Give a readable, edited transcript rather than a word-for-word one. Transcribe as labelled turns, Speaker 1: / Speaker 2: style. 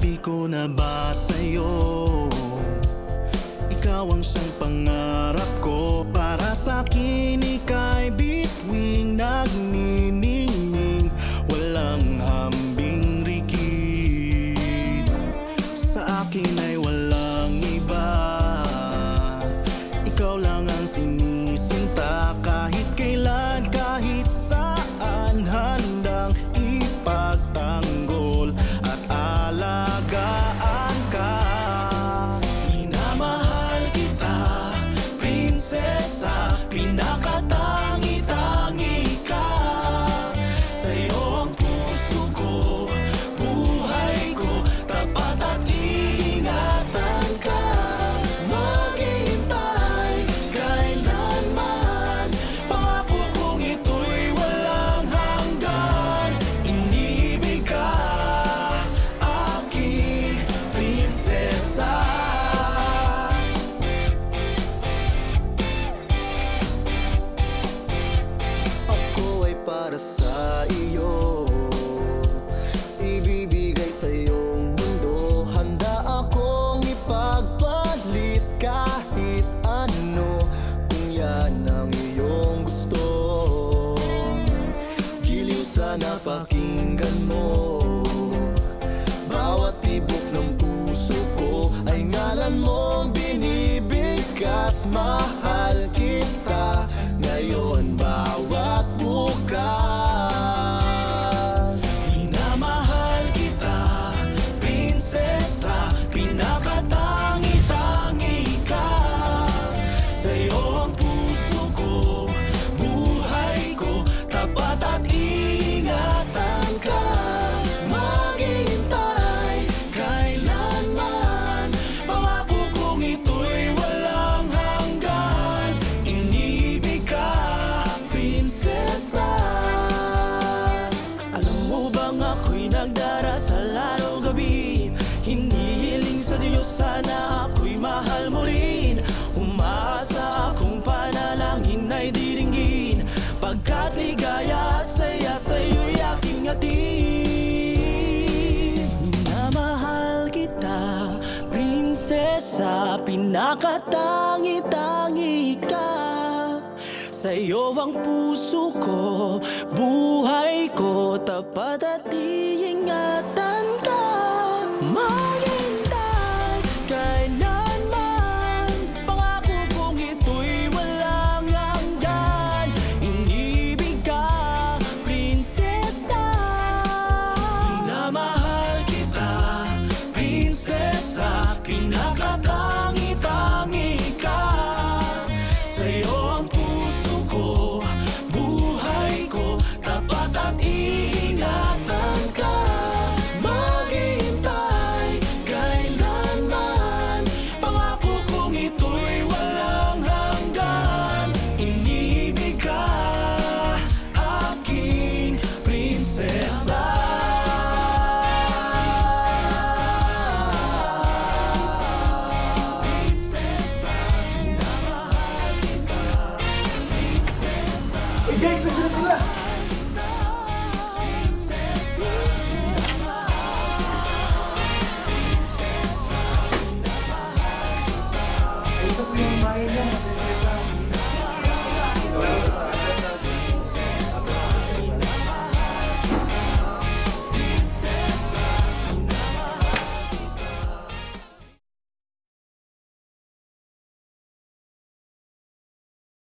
Speaker 1: Nasabi ko na ba sa'yo, ikaw ang siyang pangarap ko. Para sa'kin ika'y bituing nagniningning, walang hambing rikit. Sa akin ay walang iba, ikaw lang ang sinisinta. Kahit kailan, kahit saan, handang ipagtanggol at alagaan ka. Minamahal kita, prinsesa, pinakatangi-tangi ka. Sa'yo ang puso ko, buhay ko, tapat at iingatan ka. Maghihintay kailanman, pangako kong ito'y walang hanggan. Iniibig ka, aking prinsesa. Ako ay para sa iyo, ibibigay sa iyong mundo. Handa akong ipagpalit kahit ano, kung yan ang iyong gusto. Giliw sana pakinggan mo, bawat tibok ng puso ko ay ngalan mong binibigkas. Mahal kita ngayon, bawat bukas. Minamahal kita, prinsesa, pinakatangi-tangi ka. Sa'yo ang puso ko, buhay ko, tapat at iingatan ka. Maghihintay kailanman, pangako kong ito'y walang hanggan. Iniibig ka, prinsesa. Alam mo bang ako'y nagdarasal araw-gabi, hinihiling sa Diyos sana ako'y mahal mo rin. Umaasa akong panalangin ay diringgin, pagkat ligaya at saya sa'yo'y aking hatid. Minamahal kita, prinsesa, pinakatangi-tangi ka. Sa'yo ang puso ko, buhay ko, tapat at iingatan ka. Maghintay kailanman, pangako kong ito'y walang hanggan. Iniibig ka, prinsesa. Minamahal kita, prinsesa, pinakatangi-tangi ka. Sa'yo ang puso ko, buhay ko, tapat at iingatan ka. Maghihintay kailanman, pangako kong ito'y walang hanggan. Iniibig ka, aking prinsesa. Prinsesa, minamahal kita, prinsesa.
Speaker 2: Guys, nandiyan na sila. Ito po yung bahay niya, prinsesa.